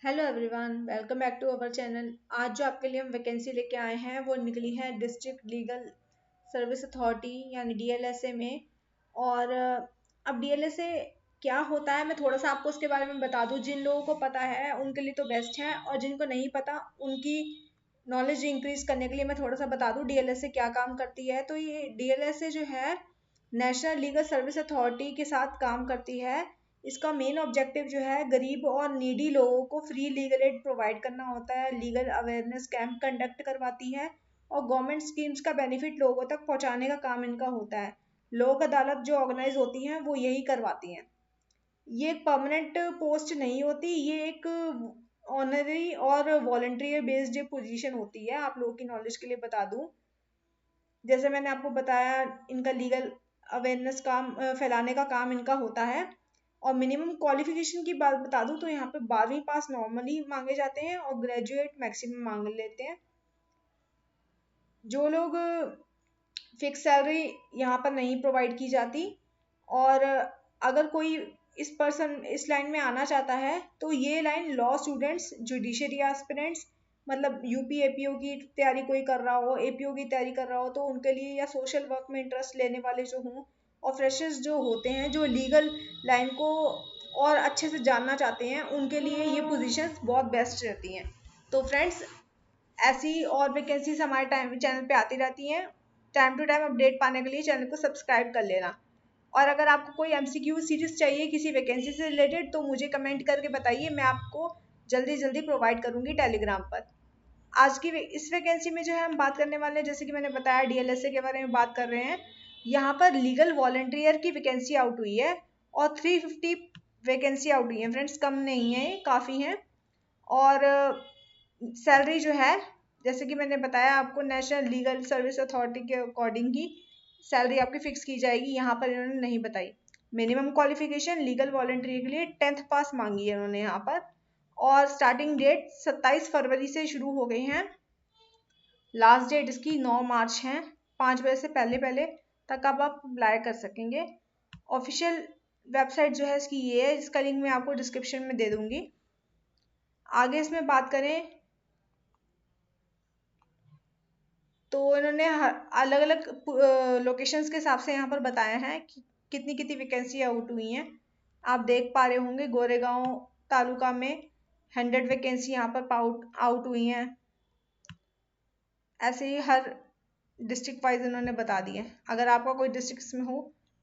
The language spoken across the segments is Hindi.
Hello everyone, welcome back to our channel. आज जो आपके लिए हम वैकेंसी लेके आए हैं वो निकली है डिस्ट्रिक्ट लीगल सर्विस अथॉरिटी यानी डीएलएसए में। और अब डीएलएसए क्या होता है मैं थोड़ा सा आपको उसके बारे में बता दूं। जिन लोगों को पता है उनके लिए तो बेस्ट है, और जिनको नहीं पता उनकी नॉलेज इंक्रीज करने के लिए मैं थोड़ा सा बता दूं डीएलएसए क्या काम करती है। तो ये डीएलएसए जो है नेशनल लीगल सर्विस अथॉरिटी के साथ काम करती है। इसका मेन ऑब्जेक्टिव जो है गरीब और नीडी लोगों को फ्री लीगल एड प्रोवाइड करना होता है। लीगल अवेयरनेस कैंप कंडक्ट करवाती है और गवर्नमेंट स्कीम्स का बेनिफिट लोगों तक पहुंचाने का काम इनका होता है। लोक अदालत जो ऑर्गेनाइज होती हैं वो यही करवाती हैं। ये एक परमानेंट पोस्ट नहीं होती, ये एक ऑनरी और वॉलंटियर बेस्ड पोजीशन होती है। आप लोगों की नॉलेज के लिए बता दूं, जैसे मैंने आपको बताया इनका लीगल अवेयरनेस काम फैलाने का काम इनका होता है। और मिनिमम क्वालिफिकेशन की बात बता दूं तो यहाँ पे 12वीं पास नॉर्मली मांगे जाते हैं और ग्रेजुएट मैक्सिमम मांग लेते हैं। जो लोग फिक्स सैलरी यहाँ पर नहीं प्रोवाइड की जाती। और अगर कोई इस लाइन में आना चाहता है तो ये line law students, judiciary aspirants, मतलब यूपी एपीओ की तैयारी कोई कर रहा हो, एपीओ की तैयारी कर रहा हो तो उनके लिए, या सोशल वर्क में इंटरेस्ट लेने वाले जो हों, और फ्रेशर्स जो होते हैं जो लीगल लाइन को और अच्छे से जानना चाहते हैं, उनके लिए ये पोजीशंस बहुत बेस्ट रहती हैं। तो फ्रेंड्स, ऐसी और वैकेंसीज हमारे टाइम चैनल पे आती रहती हैं। टाइम टू टाइम अपडेट पाने के लिए चैनल को सब्सक्राइब कर लेना। और अगर आपको कोई एमसीक्यू सीरीज चाहिए किसी वैकेंसी से रिलेटेड तो मुझे कमेंट करके बताइए, मैं आपको जल्दी जल्दी प्रोवाइड करूंगी टेलीग्राम पर। आज की इस वैकेंसी में जो है हम बात करने वाले हैं, जैसे कि मैंने बताया डीएलएसए के बारे में बात कर रहे हैं। यहाँ पर लीगल वॉलंटियर की वैकेंसी आउट हुई है और 350 वैकेंसी आउट हुई है फ्रेंड्स, कम नहीं है, काफ़ी है। और सैलरी जो है, जैसे कि मैंने बताया आपको, नेशनल लीगल सर्विस अथॉरिटी के अकॉर्डिंग ही सैलरी आपकी फिक्स की जाएगी। यहाँ पर इन्होंने नहीं बताई। मिनिमम क्वालिफिकेशन लीगल वॉलंटियर के लिए 10th पास मांगी है उन्होंने यहाँ पर। और स्टार्टिंग डेट 27 फरवरी से शुरू हो गई है। लास्ट डेट इसकी 9 मार्च है। 5 बजे से पहले पहले तक आप अप्लाई कर सकेंगे। ऑफिशियल वेबसाइट जो है इसकी ये है, इसका लिंक मैं आपको डिस्क्रिप्शन में दे दूंगी। आगे इसमें बात करें तो इन्होंने अलग अलग लोकेशंस के हिसाब से यहाँ पर बताया है कि कितनी कितनी वैकेंसी आउट हुई हैं। आप देख पा रहे होंगे गोरेगांव तालुका में 100 वैकेंसी यहाँ पर आउट हुई हैं। ऐसे ही हर डिस्ट्रिक्ट वाइज इन्होंने बता दिए। अगर आपका कोई डिस्ट्रिक्ट में हो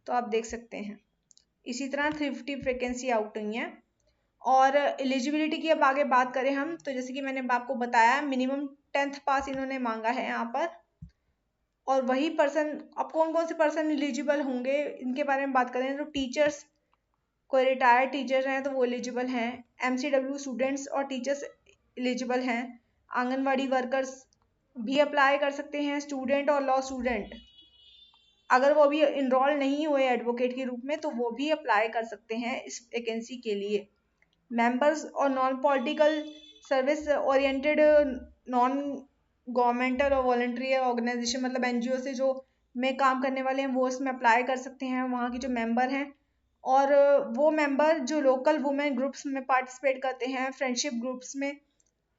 तो आप देख सकते हैं। इसी तरह 350 वैकेंसी आउट हुई हैं। और एलिजिबिलिटी की अब आगे बात करें हम तो जैसे कि मैंने आपको बताया मिनिमम 10th पास इन्होंने मांगा है यहाँ पर। और वही पर्सन, अब कौन कौन से पर्सन एलिजिबल होंगे इनके बारे में बात करें तो टीचर्स, कोई रिटायर्ड टीचर हैं तो वो एलिजिबल हैं। एमसीडब्ल्यू स्टूडेंट्स और टीचर्स एलिजिबल हैं। आंगनवाड़ी वर्कर्स भी अप्लाई कर सकते हैं। स्टूडेंट और लॉ स्टूडेंट, अगर वो भी इनरोल नहीं हुए एडवोकेट के रूप में तो वो भी अप्लाई कर सकते हैं इस वैकेंसी के लिए। मेंबर्स और non political service oriented non governmental और वॉलंटरी ऑर्गेनाइजेशन, मतलब एनजीओ से जो में काम करने वाले हैं वो इसमें अप्लाई कर सकते हैं, वहाँ के जो मेंबर हैं। और वो मेंबर जो लोकल वुमेन ग्रुप्स में पार्टिसिपेट करते हैं, फ्रेंडशिप ग्रुप्स में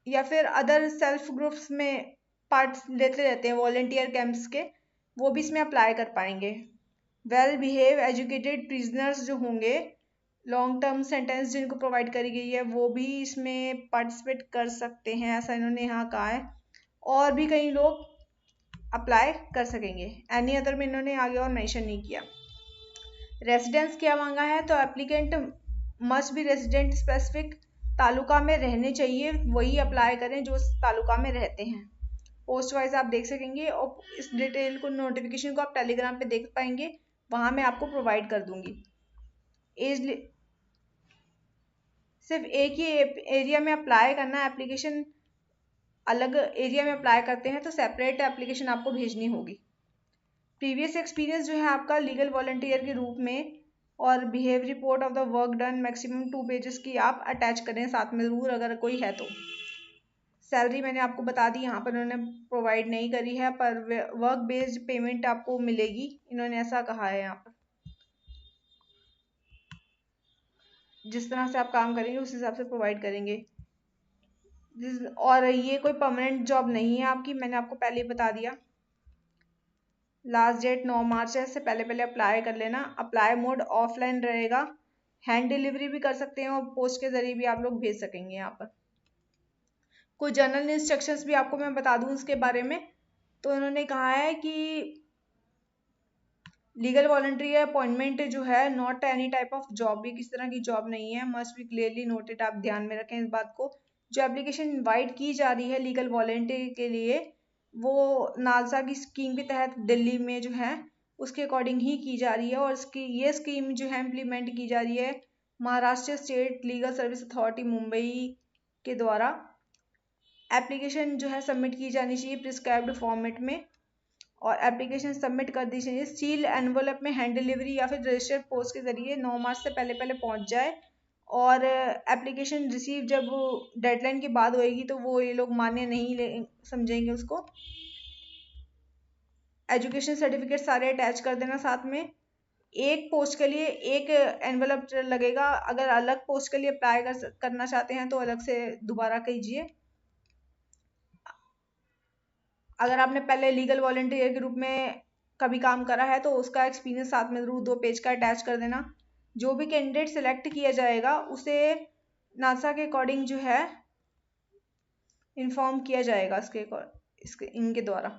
या फिर अदर सेल्फ ग्रुप्स में पार्ट लेते रहते हैं वॉलंटियर कैंप्स के, वो भी इसमें अप्लाई कर पाएंगे। वेल बिहेव एजुकेटेड प्रिजनर्स जो होंगे, लॉन्ग टर्म सेंटेंस जिनको प्रोवाइड करी गई है, वो भी इसमें पार्टिसिपेट कर सकते हैं, ऐसा इन्होंने यहाँ कहा है। और भी कई लोग अप्लाई कर सकेंगे। एनी अदर में इन्होंने आगे और मेंशन नहीं किया। रेसिडेंस क्या मांगा है तो applicant must be resident specific taluka में रहने चाहिए, वही अप्लाई करें जो उस तालुका में रहते हैं। पोस्ट वाइज आप देख सकेंगे और इस डिटेल को, नोटिफिकेशन को आप टेलीग्राम पे देख पाएंगे, वहां मैं आपको प्रोवाइड कर दूंगी। एज सिर्फ एक ही एरिया में अप्लाई करना है। एप्लीकेशन अलग एरिया में अप्लाई करते हैं तो सेपरेट एप्लीकेशन आपको भेजनी होगी। प्रीवियस एक्सपीरियंस जो है आपका लीगल वॉलंटियर के रूप में, और behave report of the work done maximum 2 pages की आप अटैच करें साथ में ज़रूर, अगर कोई है तो। सैलरी मैंने आपको बता दी, यहाँ पर उन्होंने प्रोवाइड नहीं करी है, पर वर्क बेस्ड पेमेंट आपको मिलेगी, इन्होंने ऐसा कहा है। यहाँ पर जिस तरह से आप काम करेंगे उस हिसाब से प्रोवाइड करेंगे। और ये कोई परमानेंट जॉब नहीं है आपकी, मैंने आपको पहले ही बता दिया। लास्ट डेट 9 मार्च है, इससे पहले पहले अप्लाई कर लेना। अप्लाई मोड ऑफलाइन रहेगा, हैंड डिलीवरी भी कर सकते हैं और पोस्ट के जरिए भी आप लोग भेज सकेंगे। यहाँ पर कुछ जनरल इंस्ट्रक्शंस भी आपको मैं बता दूं उसके बारे में। तो उन्होंने कहा है कि लीगल वॉलंटरी अपॉइंटमेंट जो है not any type of job, भी किसी तरह की जॉब नहीं है, मस्ट बी क्लियरली नोटेड। आप ध्यान में रखें इस बात को। जो एप्लीकेशन इनवाइट की जा रही है लीगल वॉलंटरी के लिए, वो नालसा की स्कीम के तहत दिल्ली में जो है उसके अकॉर्डिंग ही की जा रही है। और इसकी ये स्कीम जो है इम्प्लीमेंट की जा रही है Maharashtra state legal service authority Mumbai के द्वारा। एप्लीकेशन जो है सबमिट की जानी चाहिए प्रिस्क्राइब्ड फॉर्मेट में, और एप्लीकेशन सबमिट कर दी चाहिए सील एनवलप में, हैंड डिलीवरी या फिर रजिस्टर्ड पोस्ट के जरिए 9 मार्च से पहले पहले पहुंच जाए। और एप्लीकेशन रिसीव जब डेडलाइन के बाद होएगी तो वो ये लोग मान्य नहीं समझेंगे उसको। एजुकेशन सर्टिफिकेट सारे अटैच कर देना साथ में। एक पोस्ट के लिए एक एनवलप लगेगा, अगर अलग पोस्ट के लिए अप्लाई करना चाहते हैं तो अलग से दोबारा कीजिए। अगर आपने पहले लीगल वॉलंटियर के रूप में कभी काम करा है तो उसका एक्सपीरियंस साथ में जरूर 2 पेज का अटैच कर देना। जो भी कैंडिडेट सिलेक्ट किया जाएगा उसे नासा के अकॉर्डिंग जो है इन्फॉर्म किया जाएगा इसके इनके द्वारा।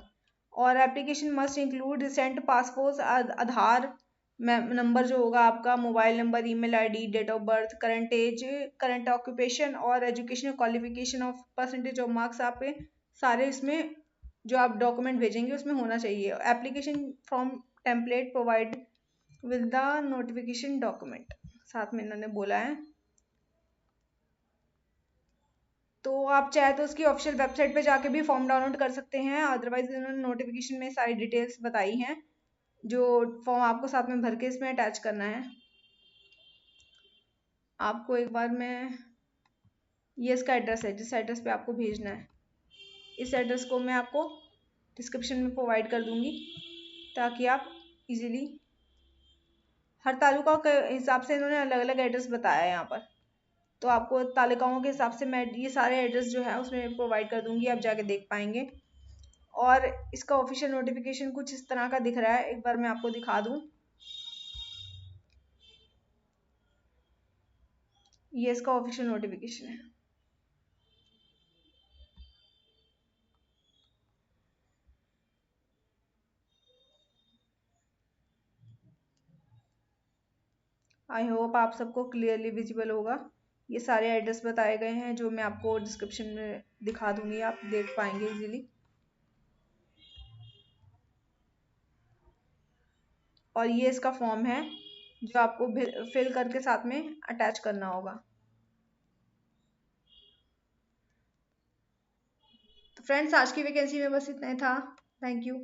और application must include recent passport, Aadhaar number जो होगा आपका, mobile number, email ID, date of birth, current age, current occupation और educational qualification of percentage of marks आपके सारे इसमें जो आप डॉक्यूमेंट भेजेंगे उसमें होना चाहिए। Application form template provide with the notification document साथ में इन्होंने बोला है। तो आप चाहे तो उसकी ऑफिशियल वेबसाइट पे जाके भी फॉर्म डाउनलोड कर सकते हैं, अदरवाइज इन्होंने नोटिफिकेशन में सारी डिटेल्स बताई हैं जो फॉर्म आपको साथ में भर के इसमें अटैच करना है। आपको एक बार मैं, ये इसका एड्रेस है जिस एड्रेस पे आपको भेजना है, इस एड्रेस को मैं आपको डिस्क्रिप्शन में प्रोवाइड कर दूंगी ताकि आप इजीली, हर तालुका के हिसाब से इन्होंने अलग अलग एड्रेस बताया है यहाँ पर, तो आपको तालिकाओं के हिसाब से मैं ये सारे एड्रेस जो है उसमें प्रोवाइड कर दूंगी, आप जाके देख पाएंगे। और इसका ऑफिशियल नोटिफिकेशन कुछ इस तरह का दिख रहा है, एक बार मैं आपको दिखा दूं। ये इसका ऑफिशियल नोटिफिकेशन है। आई होप आप सबको क्लियरली विजिबल होगा। ये सारे एड्रेस बताए गए हैं जो मैं आपको डिस्क्रिप्शन में दिखा दूंगी, आप देख पाएंगे इजीली। और ये इसका फॉर्म है जो आपको फिल करके साथ में अटैच करना होगा। तो फ्रेंड्स आज की वैकेंसी में बस इतना ही था। Thank you.